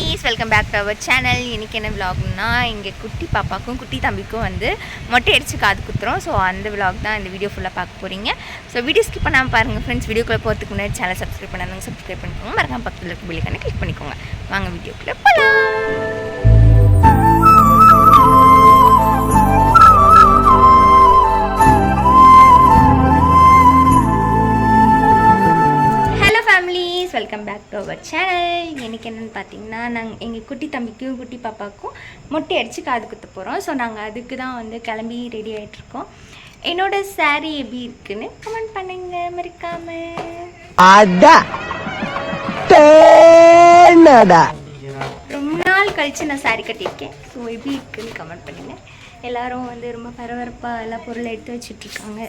Families, welcome back to our channel. இன்றைக்கி என்ன விலாக்னா, இங்கே குட்டி பாப்பாக்கும் குட்டி தம்பிக்கும் வந்து மொட்டை அடித்து காது குத்துறோம். ஸோ அந்த விலாக் தான் இந்த வீடியோ ஃபுல்லாக பார்க்க போகிறீங்க. ஸோ வீடியோ ஸ்கிப் பண்ணாமல் பாருங்கள் ஃப்ரெண்ட்ஸ். வீடியோக்குள்ளே போகிறதுக்கு முன்னாடி சேனல் சப்ஸ்கிரைப் பண்ணாங்க, சப்ஸ்கிரைப் பண்ணிக்கோங்க. மறக்காம பக்கத்தில் இருக்க பெல் ஐகானை கிளிக் பண்ணிக்கோங்க. வாங்க வீடியோக்குள்ளே போகலாம். Welcome back to our channel. எனக்கு என்னென்னு பார்த்தீங்கன்னா, நாங்கள் எங்கள் குட்டி தம்பிக்கும் குட்டி பாப்பாவுக்கும் மொட்டை அடித்து காது குத்த போகிறோம். ஸோ நாங்கள் அதுக்கு தான் வந்து கிளம்பி ரெடி ஆகிட்ருக்கோம். என்னோட சாரீ எப்படி இருக்குன்னு கமெண்ட் பண்ணுங்க மறக்காம. ரொம்ப நாள் கழித்து நான் சாரீ கட்டியிருக்கேன். ஸோ எப்படி இருக்குன்னு கமெண்ட் பண்ணுங்கள். எல்லோரும் வந்து ரொம்ப பரபரப்பாக எல்லா பொருளை எடுத்து வச்சிட்ருக்காங்க.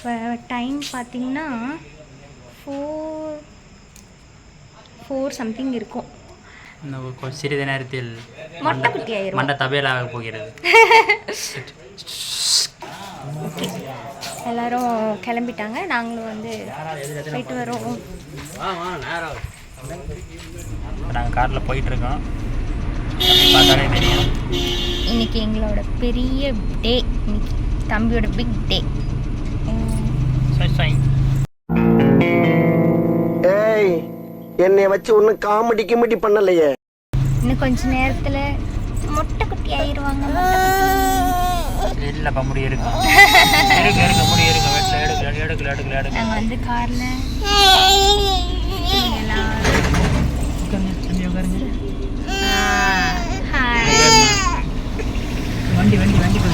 இப்போ டைம் பார்த்திங்கன்னா 4 சம்திங் இருக்கும். சிறிது நேரத்தில் மொட்டை குட்டி ஆயிரும். மண்டை தபையிலாக போகிறது. ஓகே, எல்லோரும் கிளம்பிட்டாங்க. நாங்களும் வந்து போயிட்டு வரோம். நாங்கள் காரில் போயிட்டுருக்கோம். பார்த்தாலே தெரியும். இன்றைக்கி எங்களோட பெரிய டே. இன்னைக்கு தம்பியோட பிக் டே. ஏய், என்னை வச்சு ஒன்னும் காமெடி கிமெடி பண்ணலையே. இன்னும் கொஞ்ச நேரத்துல மொட்டை குட்டி ஆயிருவாங்க. இல்லப்பா, முடி இருக்கும். எடுக்க முடி இருக்கும். எடுக்கல. நாங்க வந்து கார்ல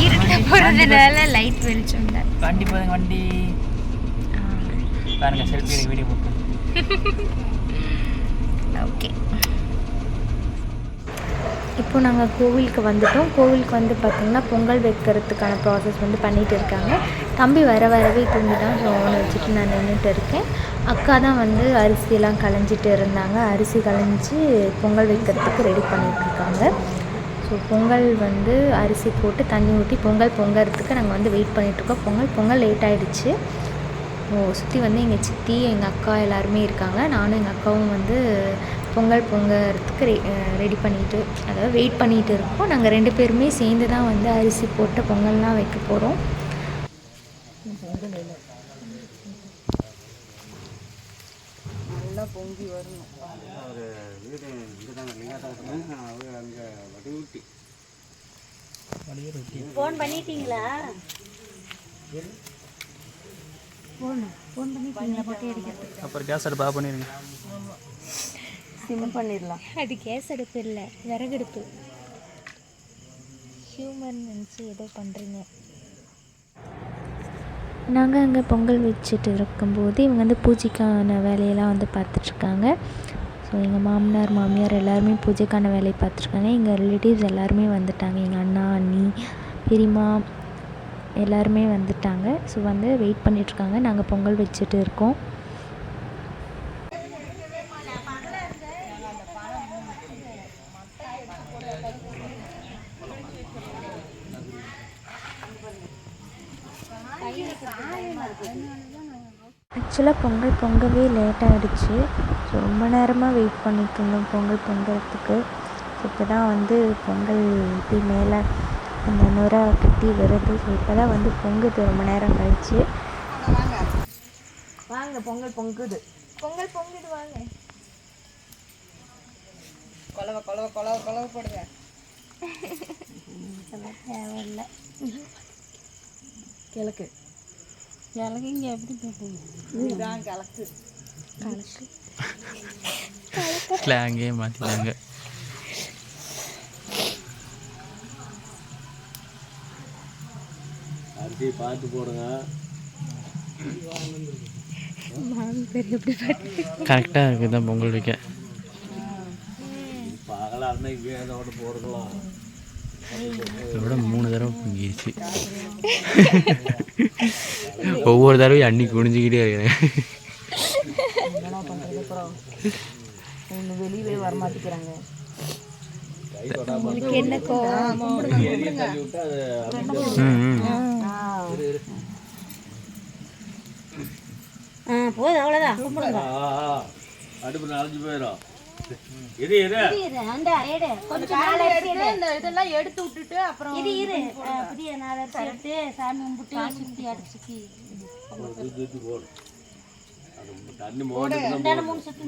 இருட்ட போறதுனால லைட் வெளிச்சம் இல்லை. வண்டி போதுங்க. வண்டி பாருங்க, செல்ஃபி எடுக்க வீடியோ போட்டு. ஓகே, இப்போ நாங்கள் கோவிலுக்கு வந்துட்டோம். கோவிலுக்கு வந்து பார்த்திங்கன்னா பொங்கல் வைக்கிறதுக்கான ப்ராசஸ் வந்து பண்ணிகிட்டு இருக்காங்க. தம்பி வரவே தூங்கிட்டான். ஸோ அவனை வச்சுட்டு நான் நின்றுட்டு இருக்கேன். அக்கா தான் வந்து அரிசியெல்லாம் களைஞ்சிட்டு இருந்தாங்க. அரிசி களைஞ்சி பொங்கல் வைக்கிறதுக்கு ரெடி பண்ணிகிட்ருக்காங்க. ஸோ பொங்கல் வந்து அரிசி போட்டு தண்ணி ஊற்றி பொங்கல் பொங்கறதுக்கு நாங்கள் வந்து வெயிட் பண்ணிகிட்ருக்கோம். பொங்கல் லேட் ஆகிடுச்சு. சுற்றி வந்து எங்கள் சித்தி, எங்கள் அக்கா எல்லாருமே இருக்காங்க. நானும் எங்கள் அக்காவும் வந்து பொங்கல் பொங்கறதுக்கு ரெடி பண்ணிட்டு, அதாவது வெயிட் பண்ணிகிட்டு இருக்கோம். நாங்கள் 2 பேருமே சேர்ந்து தான் வந்து அரிசி போட்டு பொங்கல்லாம் வைக்க போகிறோம். நல்லா பொங்கி வரணும். ஃபோன் பண்ணிட்டீங்களா? ஃபோன் பண்ணிட்டீங்களா? பொட்டை அடிக்கிறதுக்கு அப்புறம் கேஸ் அடுப்பு ஆஃப் பண்ணிடுங்க. சிம் பண்ணிடலாம். அது கேஸ் அடுப்பு இல்லை, விறகடுப்பு. ஹியூமன் நினச்சி ஏதோ பண்ணுறீங்க. நாங்கள் அங்கே பொங்கல் வச்சுட்டு இருக்கும்போது இவங்க வந்து பூஜைக்கான வேலையெல்லாம் வந்து பார்த்துட்ருக்காங்க. ஸோ எங்கள் மாமனார் மாமியார் எல்லாருமே பூஜைக்கான வேலையை பார்த்துருக்காங்க. எங்கள் ரிலேட்டிவ்ஸ் எல்லாருமே வந்துட்டாங்க. எங்கள் அண்ணா, அண்ணி, பெரியம்மா எல்லாருமே வந்துட்டாங்க. ஸோ வந்து வெயிட் பண்ணிகிட்ருக்காங்க. நாங்கள் பொங்கல் வச்சுட்டு இருக்கோம். ஆக்சுவலாக பொங்கல் பொங்கவே லேட் ஆகிடுச்சு. ஸோ ரொம்ப நேரமாக வெயிட் பண்ணிட்டு இருந்தோம் பொங்கல் பொங்கறதுக்கு. ஸோ இப்போ தான் வந்து பொங்கல் இப்படி மேலே அந்த நுரை கட்டி வருது. ஸோ இப்போ தான் வந்து பொங்குது ரொம்ப நேரம் கழிச்சு. வாங்க, பொங்கல் பொங்குது. வாங்க. கொலவை போடுங்க. தேவையில்லை. கிழக்கு இங்கே எப்படி போகுது? இதுதான் கிழக்கு. அங்கேயே மாற்றிட்டாங்க. அரிசி பார்த்து போடுங்க. கரெக்டாக இருக்குது தான் பொங்கல் வைக்க. பகலாக இருந்தால் இதோட போடுறோம். இதோட 3 தடவை பொங்கிடுச்சு. ஒவ்வொரு தடவையும் அன்னைக்கு குனிஞ்சிக்கிட்டே இருக்கிறேன். என்ன பண்ணுறது? அப்புறம் வெளியவே வரமாட்டேங்கிறாங்க. என்ன கோவம்? போதும், அவ்வளோதான். கும்பிடுங்க. அடுப்பு அரைஞ்சு போயிடும். இரு இதெல்லாம் எடுத்து விட்டுட்டு அப்புறம் புதிய நாள் எடுத்து சாமி கும்பிட்டு சுற்றி தூக்கி போடும். தண்ணி மோட்டு 3 சுற்றி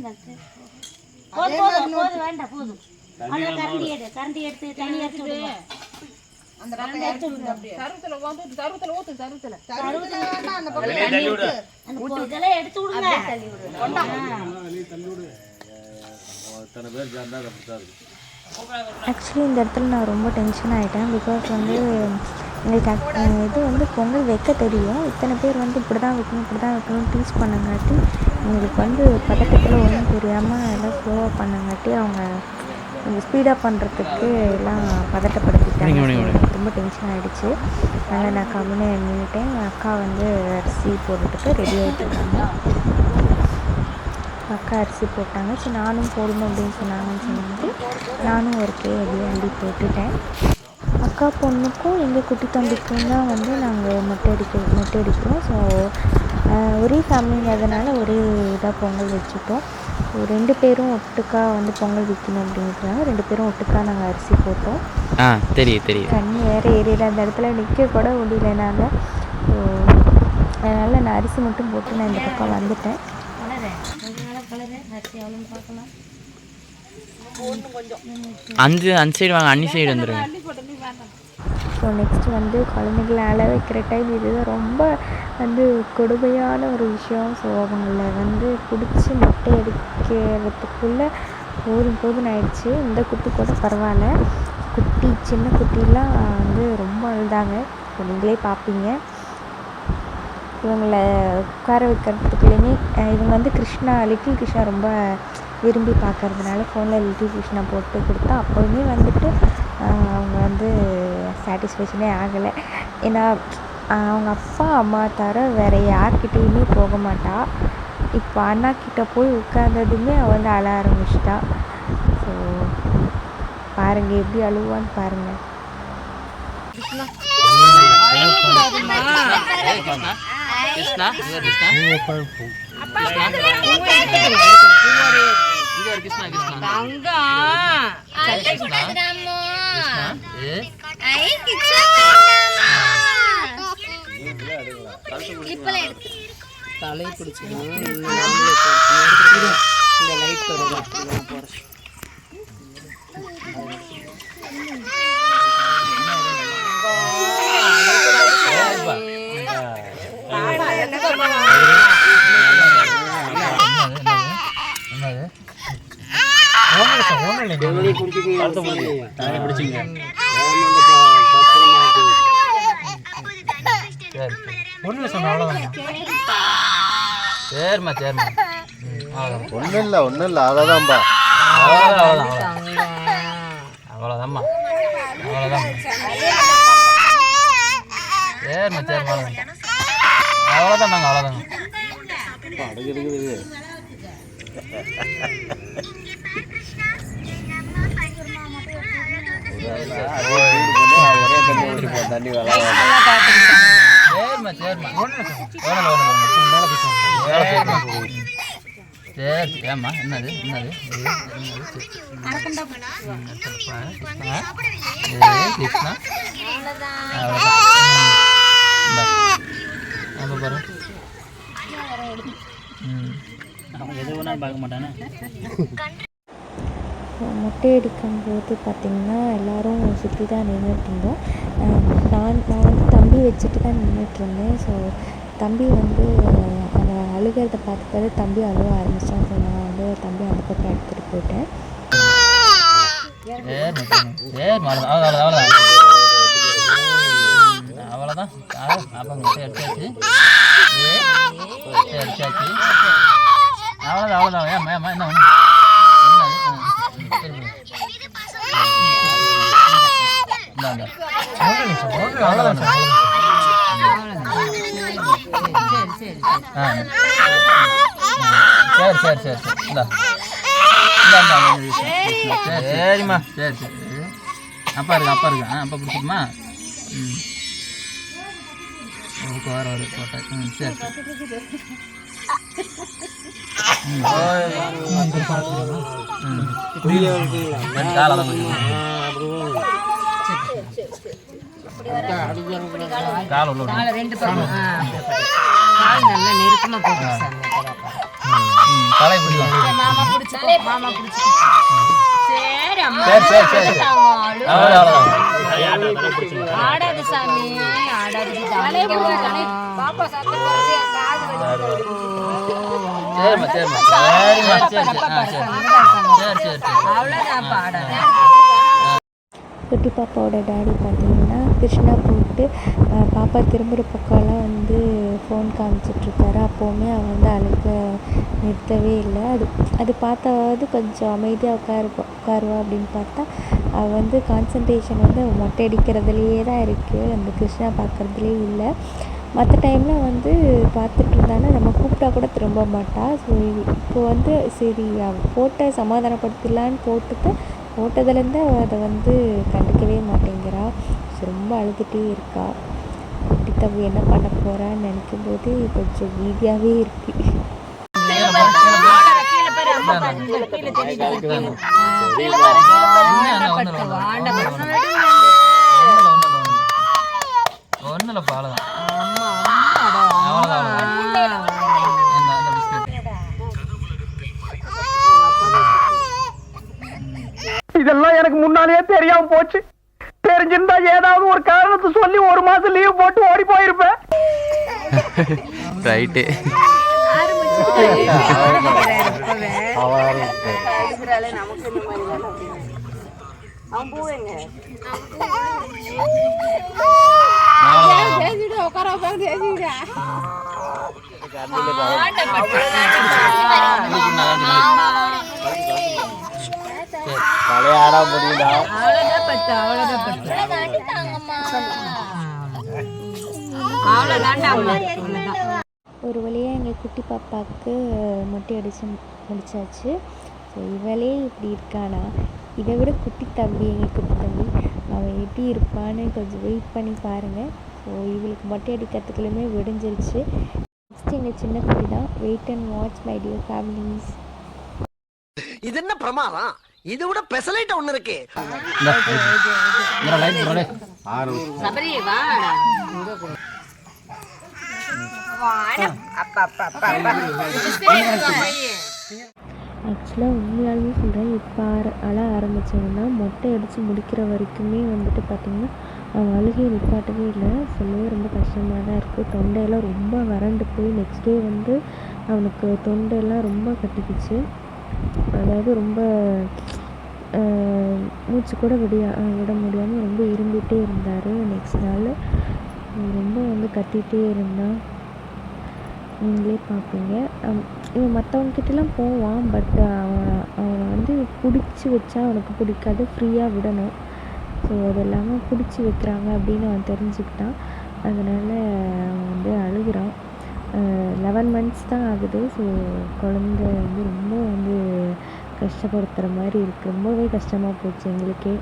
போதும் வேண்டாம் போதும். கரண்டி எடுத்து தண்ணி எடுத்து அந்த சருத்துல ஊத்து சருத்துல அந்த தள்ளி விடு. இதெல்லாம் எடுத்து விடுங்க. இத்தனை பேர் சேர்ந்தா அது அப்படித்தான் இருக்கும். ஆக்சுவலி இந்த இடத்துல நான் ரொம்ப டென்ஷன் ஆகிட்டேன். பிகாஸ் வந்து எங்களுக்கு இது வந்து பொங்கல் வைக்க தெரியும். இத்தனை பேர் வந்து இப்படி தான் வைக்கணும்னு டீச் பண்ணங்காட்டி எங்களுக்கு வந்து பதட்டத்தில் ஒன்றும் புரியாமல் எல்லாம் ஸ்லோவாக பண்ணங்காட்டி அவங்க கொஞ்சம் ஸ்பீடாக பண்ணுறதுக்கு எல்லாம் பதட்டப்படுத்திட்டாங்க. ரொம்ப டென்ஷன் ஆகிடுச்சு. அதனால் நான் கம்முன்னு நின்றுட்டேன். அக்கா வந்து அரிசி போடுறதுக்கு ரெடி ஆகிட்டு இருக்காங்க. அக்கா அரிசி போட்டாங்க. சரி நானும் போடணும் அப்படின்னு சொன்னாங்கன்னு சொல்லிட்டு நானும் ஒரு கே அப்படியே அள்ளி போட்டுட்டேன். அக்கா பொண்ணுக்கும் எங்கள் குட்டி தம்பிக்கும் தான் வந்து நாங்கள் மொட்டை அடிக்கிறோம். ஸோ ஒரே ஃபேமிலிங்கிறதுனால ஒரே இதாக பொங்கல் வச்சுட்டோம். 2 பேரும் ஒட்டுக்கா வந்து பொங்கல் வைக்கணும் அப்படிங்கிறாங்க. 2 பேரும் ஒட்டுக்கா நாங்கள் அரிசி போட்டோம். தெரியும் தண்ணி வேறு ஏரியில் அந்த இடத்துல நிற்க கூட முடியல நாங்கள். ஸோ அதனால் நான் அரிசி மட்டும் போட்டு நான் இந்த பக்கம் வந்துட்டேன். அந்த சைடு வாங்க, அன்னி சைடு வந்துடுங்க. ஸோ நெக்ஸ்ட் வந்து குழந்தைகளை அழ வைக்கிற டைம் இதுதான் ரொம்ப வந்து கொடுமையான ஒரு விஷயம். ஸோ அவங்கள வந்து பிடிச்சி மொட்டை அடிக்கிறதுக்குள்ளே போதும்னு ஆயிடுச்சு. இந்த குட்டி கூட பரவாயில்ல. சின்ன குட்டிலாம் வந்து ரொம்ப அழுதாங்க. ஸோ நீங்களே பார்ப்பீங்க. இவங்களை உட்கார வைக்கிறதுக்குள்ளேயுமே இவங்க வந்து லிட்டில் கிருஷ்ணா ரொம்ப விரும்பி பார்க்கறதுனால ஃபோனில் லிட்டில் கிருஷ்ணா போட்டு கொடுத்தா அப்போவுமே வந்துட்டு அவங்க வந்து சாட்டிஸ்ஃபேக்ஷனே ஆகலை. ஏன்னா அவங்க அப்பா அம்மா தவிர வேறு யார்கிட்டேயுமே போக மாட்டா. இப்போ அண்ணா கிட்டே போய் உட்கார்ந்ததுமே அவள் வந்து அழ ஆரம்பிச்சிட்டா. ஸோ பாருங்கள் எப்படி அழுவான்னு பாருங்கள். தலை பிடிச்சிக்கணும். இந்த லைட் போகிறேன். ஒன்றும் இல்லை அவ்வளோதான்பா. அவ்வளோதாம்மா அவ்வளோதான். அவ்வளோதான் நாங்கள் அவ்வளோதாங்க. தண்ணி சரி ஏம்மா என்னது கிருஷ்ணா பாரு எது வேணாலும் பார்க்க மாட்டானே. மொட்டை அடிக்கும்போது பார்த்திங்கன்னா எல்லோரும் சுற்றி தான் நின்றுட்டுருந்தோம். நான் வந்து தம்பி வச்சுட்டு தான் நின்றுட்டுருந்தேன். ஸோ தம்பி வந்து அவன் அழுகிறத பார்த்துட்டு தம்பி அழுவ ஆரம்பித்தான். ஸோ நான் வந்து தம்பி அந்த பக்கம் எடுத்துகிட்டு போயிட்டேன். அவ்வளோதான் அடிச்சாச்சு அவ்வளோதான் ஏம்மா என்ன சரி சரிம்மா சரி அப்பா இருக்கு அப்பா பிடிச்சிக்குமா? வர போட்டேன். சரி நல்லா நெருக்கமா போட்டு மாமா பிடிச்சி சரி அம்மா ஆடாது சாமி ஆடாது பாப்பா சத்தம் அவ்வளோதான் ஆடாது. குட்டி பாப்பாவோட டாடி பார்த்தீங்கன்னா கிருஷ்ணா போட்டு பாப்பா திரும்புகிற பக்கம்லாம் வந்து ஃபோன் காமிச்சிட்ருக்காரு. அப்போவுமே அவன் வந்து அழுக நிறுத்தவே இல்லை. அது பார்த்தாவது கொஞ்சம் அமைதியாக உட்காருவா அப்படின்னு பார்த்தா அவள் வந்து கான்சன்ட்ரேஷன் வந்து மொட்டை அடிக்கிறதுலையே தான் இருக்குது, அந்த கிருஷ்ணா பார்க்குறதுலேயே இல்லை. மற்ற டைமில் வந்து பார்த்துட்டு இருந்தானா நம்ம கூப்பிட்டா கூட திரும்ப மாட்டாள். ஸோ இப்போ வந்து சரி போட்ட சமாதானப்படுத்திடலான்னு போட்டதுலேருந்து அதை வந்து கண்டுக்கவே மாட்டேங்கிறா. ரொம்ப அழுதுகிட்டே இருக்கா. குட்டி தம்பி என்ன பண்ண போகிறான்னு நினைக்கும் போது கொஞ்சம் பீதியாகவே இருக்குது. இதெல்லாம் எனக்கு முன்னாலேயே தெரியாம போச்சு. தெரிஞ்சிருந்தா ஏதாவது ஒரு காரணத்தை சொல்லி 1 மாசம் லீவ் போட்டு ஓடி போயிருப்பேன். ரைட்டு தலையாட முடியுதா? ஒரு வழியாக எங்கள் குட்டி பாப்பாவுக்கு மொட்டை அடித்து முடிச்சாச்சு. ஸோ இவளே இப்படி இருக்கானா, இதை விட குட்டி தம்பி எங்கள் குட்டி தம்பி அவன் எப்படி இருப்பான்னு கொஞ்சம் வெயிட் பண்ணி பாருங்கள். ஸோ இவளுக்கு மொட்டை அடிக்கிறதுக்குள்ளுமே விடிஞ்சிருச்சு. நெக்ஸ்ட் எங்கள் சின்ன குட்டி தான். Wait and watch my dear families. இது என்ன பிரமாதம்? இதை விட பெசலைட் ஒண்ணு இருக்கு. ஆக்சுவலாக உண்மையாலுமே சொல்கிறேன், இப்போ அழ ஆரம்பித்தவங்கன்னா மொட்டை அடித்து முடிக்கிற வரைக்குமே வந்துட்டு பார்த்திங்கன்னா அவன் அழுகையை நிப்பாட்டவே இல்லை. சொல்லவே ரொம்ப கஷ்டமாக தான் இருக்குது. தொண்டையெல்லாம் ரொம்ப வறண்டு போய் நெக்ஸ்ட் டே வந்து அவனுக்கு தொண்டையெல்லாம் ரொம்ப கட்டிக்கிச்சு. அதாவது ரொம்ப மூச்சு கூட விட முடியாமல் ரொம்ப இருந்துகிட்டே இருந்தார். நெக்ஸ்ட் நாள் ரொம்ப வந்து கத்திகிட்டே இருந்தான். நீங்களே பார்ப்பீங்க. இவன் மற்றவங்கக்கிட்டலாம் போவான். பட் அவனை வந்து பிடிச்சி வச்சா அவனுக்கு பிடிக்காது, ஃப்ரீயாக விடணும். ஸோ அது இல்லாமல் பிடிச்சி வைக்கிறாங்க அப்படின்னு அவன் தெரிஞ்சுக்கிட்டான். அதனால் அவன் வந்து அழுகிறான். 11 months தான் ஆகுது. ஸோ குழந்த வந்து ரொம்ப வந்து கஷ்டப்படுத்துகிற மாதிரி இருக்குது. ரொம்பவே கஷ்டமாக போச்சு எங்களுக்கே.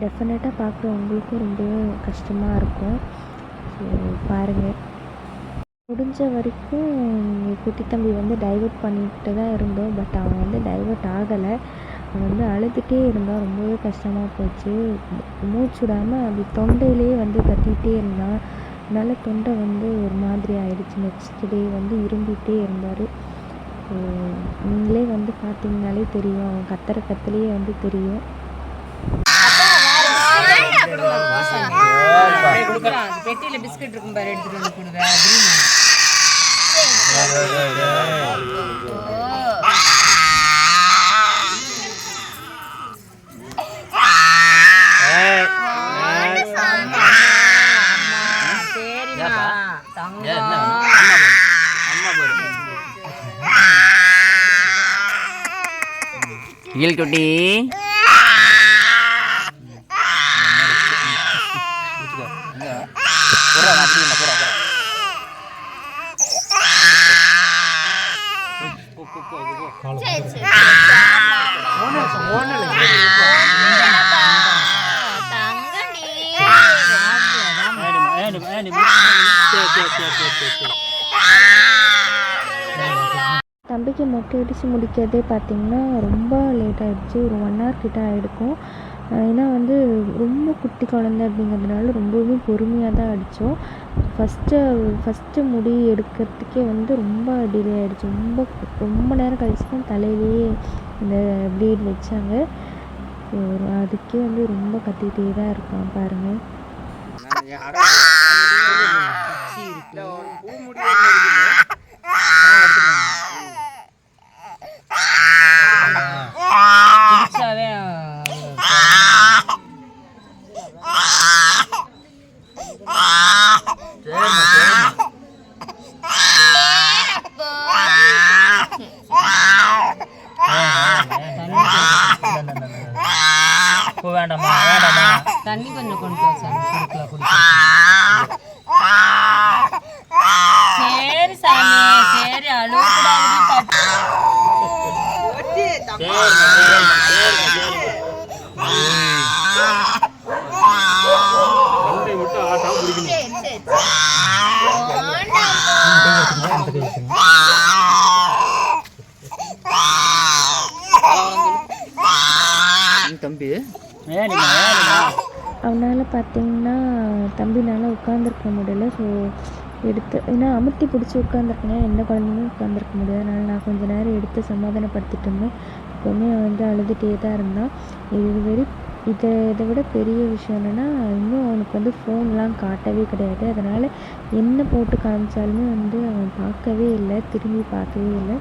டெஃபினட்டாக பார்க்குறவங்களுக்கும் ரொம்பவே கஷ்டமாக இருக்கும். ஸோ பாருங்கள், முடிஞ்ச வரைக்கும் எங்கள் குட்டி தம்பி வந்து டைவர்ட் பண்ணிட்டு தான் இருந்தோம். பட் அவன் வந்து டைவர்ட் ஆகலை. அவன் வந்து அழுதுகிட்டே இருந்தான். ரொம்பவே கஷ்டமாக போச்சு. மூச்சு விடாமல் அப்படி தொண்டையிலே வந்து கத்திகிட்டே இருந்தான். அதனால தொண்டை வந்து ஒரு மாதிரி ஆயிடுச்சு. நெக்ஸ்ட் டே வந்து இரும்பிகிட்டே இருந்தார். நீங்களே வந்து பார்த்தீங்கனாலே தெரியும், அவன் கத்துலேயே வந்து தெரியும். பெட்டியில பிஸ்கட் இருக்கும் பாரு, எடுத்துட்டு வந்து கொடுவேன். குட்டி தம்பிக்கு மொட்டை அடித்து முடிக்கிறதே பார்த்திங்கன்னா ரொம்ப லேட் ஆகிடுச்சு. ஒரு 1 hour கிட்ட ஆகிருக்கும். ஏன்னா வந்து ரொம்ப குட்டி குழந்தை அப்படிங்கிறதுனால ரொம்பவே பொறுமையாக தான் அடித்தோம். ஃபஸ்ட்டு முடி எடுக்கிறதுக்கே வந்து ரொம்ப டிலே ஆகிடுச்சு. ரொம்ப நேரம் கழிச்சு தான் தலையிலேயே இந்த ப்ளீட் வச்சாங்க. அதுக்கே வந்து ரொம்ப கத்திகிட்டே தான் இருக்கான் பாருங்கள். வேண்டாமா வேண்டாமா தண்ணி கொஞ்சம் கொண்டு வா சாமி, குடிக்கலாம். சரி சாமி, சரி அழுவக்கூடாது. தம்பி அவனால் பார்த்திங்கன்னா தம்பினால உட்காந்துருக்க முடியல. ஸோ ஏன்னா அமுத்தி பிடிச்சி உட்காந்துருக்கேன்னா எந்த குழந்தையும் உட்காந்துருக்க முடியாது. அதனால் நான் கொஞ்சம் நேரம் எடுத்து சமாதானப்படுத்திட்டு இருந்தேன். எப்போவுமே வந்து அழுதுகிட்டே தான் இருந்தான். இதை விட பெரிய விஷயம் என்னென்னா, இன்னும் அவனுக்கு வந்து ஃபோன்லாம் காட்டவே கிடையாது. அதனால் என்ன போட்டு காமிச்சாலுமே வந்து அவன் பார்க்கவே இல்லை, திரும்பி பார்க்கவே இல்லை.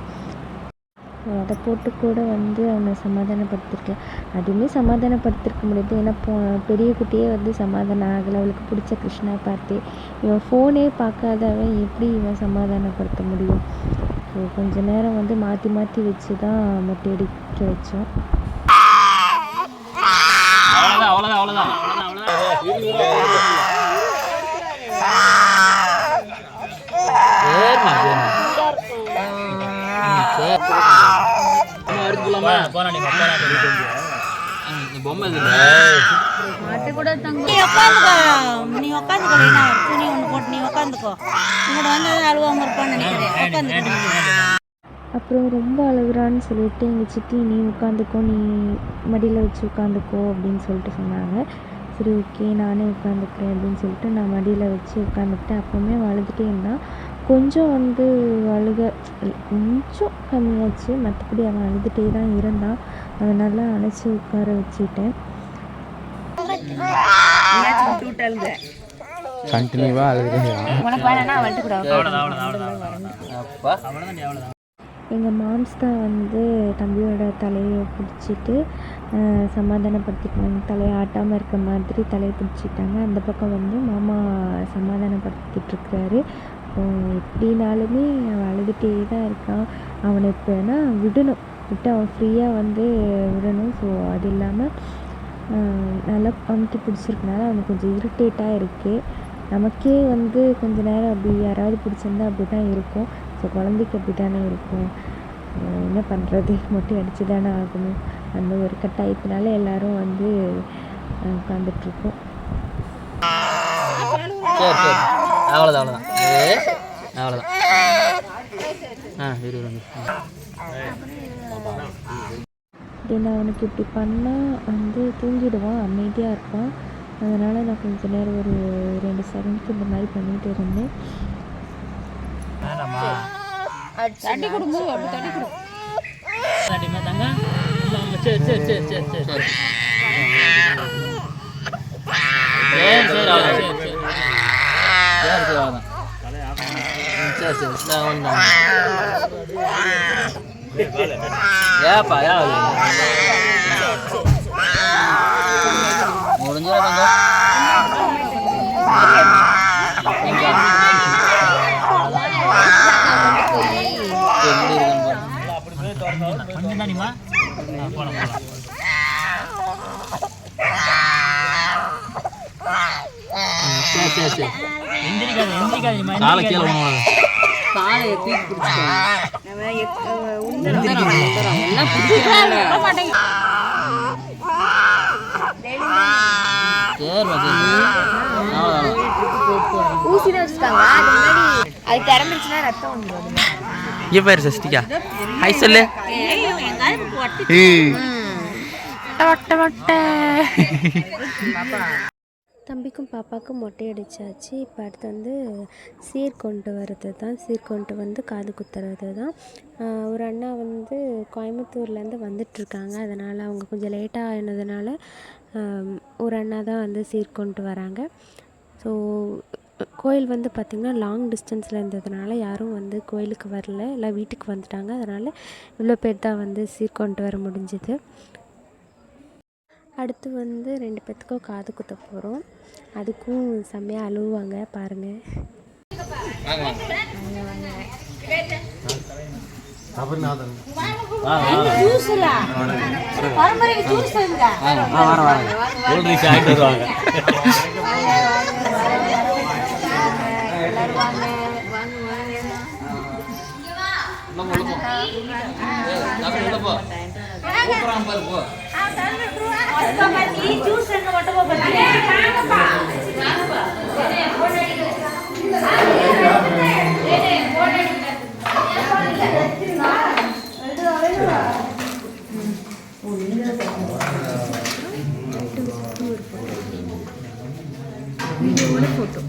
அதை போட்டு கூட வந்து அவனை சமாதானப்படுத்திருக்கேன். அதுவுமே சமாதானப்படுத்திருக்க முடியாது. ஏன்னா பெரிய குட்டியே வந்து சமாதானம் ஆகலை. அவளுக்கு பிடிச்ச கிருஷ்ணா பார்த்து இவன் ஃபோனே பார்க்காதவன் எப்படி இவன் சமாதானப்படுத்த முடியும்? ஸோ கொஞ்ச நேரம் வந்து மாற்றி மாற்றி வச்சு தான் மொட்டை அடிக்க வச்சோம். அவ்வளோதான் பொம்மை நீ உட்காந்துக்கோ, துணி ஒன்று போட்டு நீ உட்காந்துக்கோ. உங்களோட வந்து அழுவாம இருப்பான்னு நினைக்கிறேன். அப்புறம் ரொம்ப அழுகுறான்னு சொல்லிட்டு எங்கள் சித்தி நீ உட்காந்துக்கோ, நீ மடியில் வச்சு உட்காந்துக்கோ அப்படின்னு சொல்லிட்டு சொன்னாங்க. சரி ஓகே நானே உட்காந்துக்கிறேன் அப்படின்னு சொல்லிட்டு நான் மடியில் வச்சு உட்காந்துக்கிட்டேன். அப்போவுமே அழுதுகிட்டே இருந்தான். கொஞ்சம் வந்து கொஞ்சம் கம்மியாச்சு, மற்றபடி அவன் அழுதுகிட்டே தான் இருந்தான். அதனால அணைச்சி உட்கார வச்சுட்டேன். கண்டினியூவாக அழுதுங்க. எங்கள் மாம்ஸ் தான் வந்து தம்பியோட தலையை பிடிச்சிட்டு சமாதானப்படுத்திட்டாங்க. தலையை ஆட்டாமல் இருக்க மாதிரி தலையை பிடிச்சிட்டாங்க. அந்த பக்கம் வந்து மாமா சமாதானப்படுத்திட்டுருக்கிறாரு. எப்படினாலுமே அவன் அழுதுகிட்டே தான் இருக்கான். அவனை இப்போ ஏன்னா விட்டு அவன் ஃப்ரீயாக வந்து விடணும். ஸோ அது இல்லாமல் நல்லா அமுக்கி பிடிச்சிருக்கனால அவனுக்கு கொஞ்சம் இரிட்டேட்டாக இருக்குது. நமக்கே வந்து கொஞ்சம் நேரம் அப்படி யாராவது பிடிச்சிருந்தா அப்படி தான் இருக்கும். ஸோ குழந்தைக்கு அப்படி தானே இருக்கும். என்ன பண்ணுறது, மொட்டை அடித்து தானே ஆகணும். அந்த ஒரு கட்டாயத்தினால எல்லோரும் வந்து உட்காந்துட்ருக்கோம். சரி அவ்வளோதான் தென் அவனுக்கு இப்படி பண்ணால் வந்து தூங்கிடுவான், அமைதியாக இருப்பான். அதனால் நான் கொஞ்சம் நேரம் ஒரு 2 செகண்ட்க்கு இந்த மாதிரி பண்ணிகிட்டு இருந்தேன். தண்ணி கொடுங்க, தண்ணி கொடு. ஏப்பா முடிஞ்சாங்க காலையை தூக்கி பிடிச்சிட்டேன். ஊசி தான் வச்சுருக்காங்க. அது முன்னாடி அது திறந்துருச்சுன்னா ரத்தம் வந்துடும். இங்கே பேர் சஷ்டிகா ஹாய் சொல்லு தம்பிக்கும் பாப்பாவுக்கும் மொட்டை அடித்தாச்சு. இப்போ அடுத்து வந்து சீர் கொண்டு வர்றது தான். சீர் கொண்டு வந்து காது குத்துறது தான். ஒரு அண்ணா வந்து கோயம்புத்தூர்லேருந்து வந்துட்டுருக்காங்க. அதனால் அவங்க கொஞ்சம் லேட்டாக ஆனதுனால ஒரு அண்ணா தான் வந்து சீர் கொண்டு வராங்க. ஸோ கோயில் வந்து பார்த்திங்கன்னா லாங் டிஸ்டன்ஸில் இருந்ததுனால யாரும் வந்து கோயிலுக்கு வரல, எல்லாம் வீட்டுக்கு வந்துட்டாங்க. அதனால் இவ்வளோ பேர் தான் வந்து சீர் கொண்டு வர முடிஞ்சுது. அடுத்து வந்து 2 பேர்த்துக்கும் காது குத்த போகிறோம். அதுக்கும் செம்மையாக அழுவாங்க பாருங்கள். ஃபோட்டோ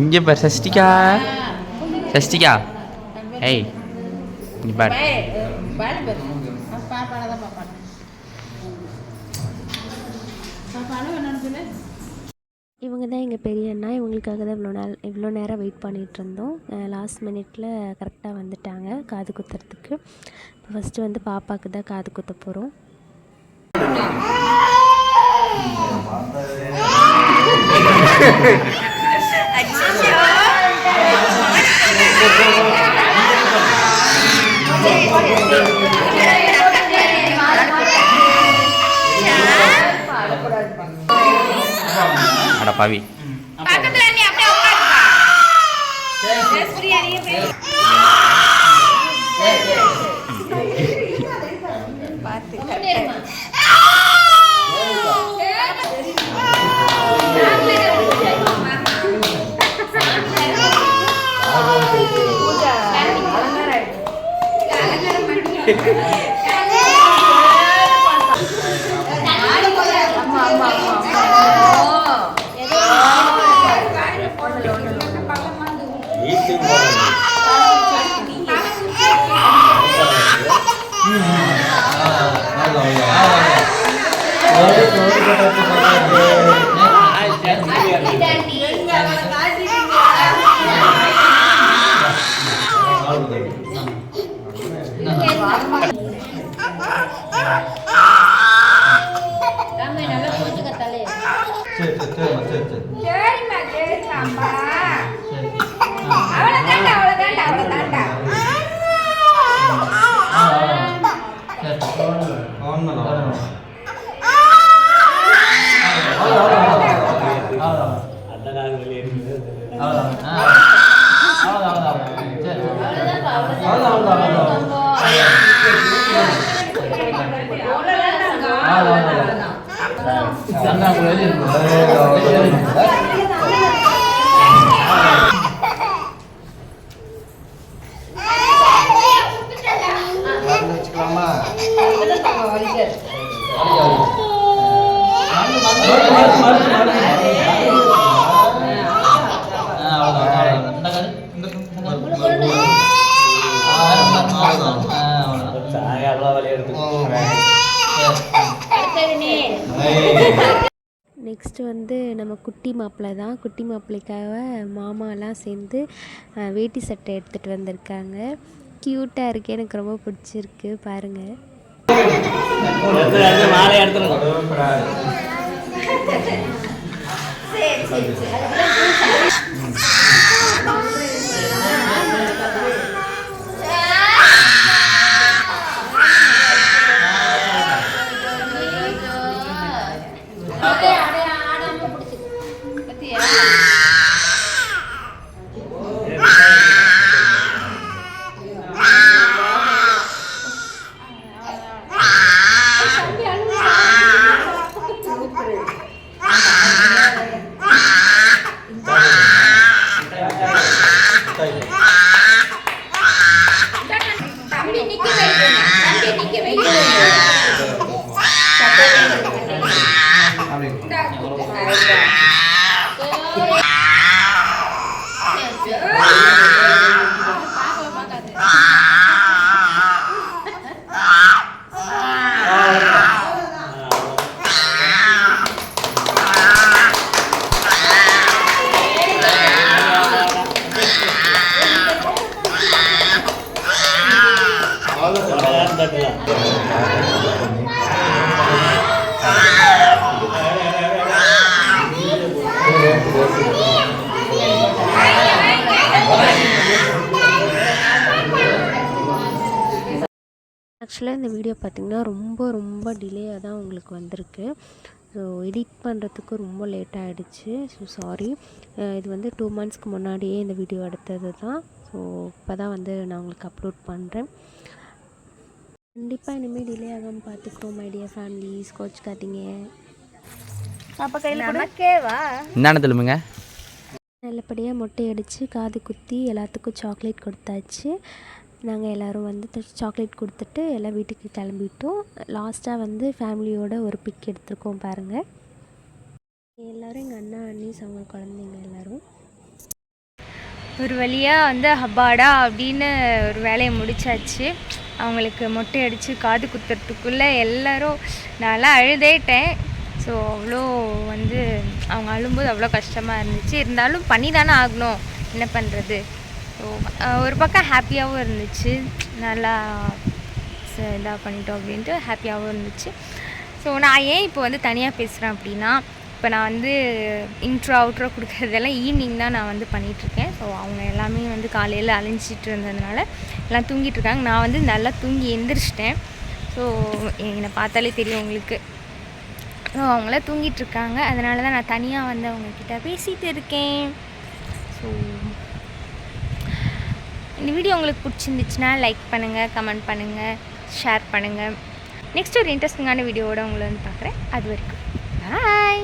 இங்கே பார் சஷ்டிகா சஷ்டிகா ஏய் இங்கே பார் இவங்க தான் எங்கள் பெரிய அண்ணா. இவங்களுக்காக தான் இவ்வளோ நேரம் வெயிட் பண்ணிகிட்டு இருந்தோம். லாஸ்ட் மினிட்ல கரெக்டாக வந்துட்டாங்க காது குத்துறதுக்கு. இப்போ ஃபஸ்ட்டு வந்து பாப்பாவுக்கு தான் காது குத்த போகிறோம். அட பாவி Iya. நெக்ஸ்ட்டு வந்து நம்ம குட்டி மாப்பிள்ளை தான். குட்டி மாப்பிள்ளைக்காக மாமாலாம் சேர்ந்து வேட்டி சட்டை எடுத்துகிட்டு வந்திருக்காங்க. க்யூட்டாக இருக்குது, எனக்கு ரொம்ப பிடிச்சிருக்கு. பாருங்கள். ஆக்சுவலாக இந்த வீடியோ பார்த்திங்கன்னா ரொம்ப டிலேயாக தான் உங்களுக்கு வந்திருக்கு. ஸோ எடிட் பண்ணுறதுக்கு ரொம்ப லேட் ஆகிடுச்சு. So sorry. இது வந்து 2 monthsக்கு முன்னாடியே இந்த வீடியோ எடுத்தது தான். ஸோ இப்போ தான் வந்து நான் உங்களுக்கு அப்லோட் பண்ணுறேன். கண்டிப்பாக இனிமேல் டிலே ஆகாமல் பார்த்துக்குறோம் மை டியர் ஃபேமிலிஸ். கோச்சுக்காதீங்க. அப்போ கையில் நமக்கேவா என்னென்ன சொல்லுங்க. நல்லபடியாக மொட்டை அடித்து காது குத்தி எல்லாத்துக்கும் சாக்லேட் கொடுத்தாச்சு. நாங்கள் எல்லோரும் வந்து சாக்லேட் கொடுத்துட்டு எல்லாம் வீட்டுக்கு கிளம்பிட்டோம். லாஸ்ட்டாக வந்து ஃபேமிலியோட ஒரு பிக் எடுத்துருக்கோம் பாருங்கள். எல்லோரும் எங்கள் அண்ணா அண்ணீஸ் அவங்க குழந்தைங்க எல்லோரும் ஒரு வழியாக வந்து ஹப்பாடா அப்படின்னு ஒரு வேலையை முடிச்சாச்சு. அவங்களுக்கு மொட்டை அடித்து காது குத்துறதுக்குள்ளே எல்லோரும் நல்லா அழுதேட்டேன். ஸோ அவ்வளோ வந்து அவங்க அழும்போது அவ்வளோ கஷ்டமாக இருந்துச்சு. இருந்தாலும் பண்ணி தானே ஆகணும், என்ன பண்ணுறது. ஸோ ஒரு பக்கம் ஹாப்பியாகவும் இருந்துச்சு, நல்லா இதாக பண்ணிட்டோம் அப்படின்ட்டு ஹாப்பியாகவும் இருந்துச்சு. ஸோ நான் ஏன் இப்போ வந்து தனியாக பேசுகிறேன் அப்படின்னா, இப்போ நான் வந்து இன்ட்ரோ அவுட்ரோ கொடுக்குறதெல்லாம் ஈவினிங் தான் நான் வந்து பண்ணிகிட்ருக்கேன். ஸோ அவங்க எல்லாமே வந்து காலையில் அலைஞ்சிட்டு இருந்ததுனால எல்லாம் தூங்கிட்டுருக்காங்க. நான் வந்து நல்லா தூங்கி எந்திரிச்சிட்டேன். ஸோ என்னை பார்த்தாலே தெரியும் உங்களுக்கு. ஸோ அவங்களாம் தூங்கிட்டுருக்காங்க, அதனால தான் நான் தனியாக வந்து அவங்கக்கிட்ட பேசிகிட்டு இருக்கேன். ஸோ இந்த வீடியோ உங்களுக்கு பிடிச்சிருந்துச்சுன்னா லைக் பண்ணுங்கள், கமெண்ட் பண்ணுங்கள், ஷேர் பண்ணுங்கள். நெக்ஸ்ட் ஒரு இன்ட்ரெஸ்டிங்கான வீடியோவோட உங்களை வந்து பார்க்குறேன். அது வரைக்கும் பாய்.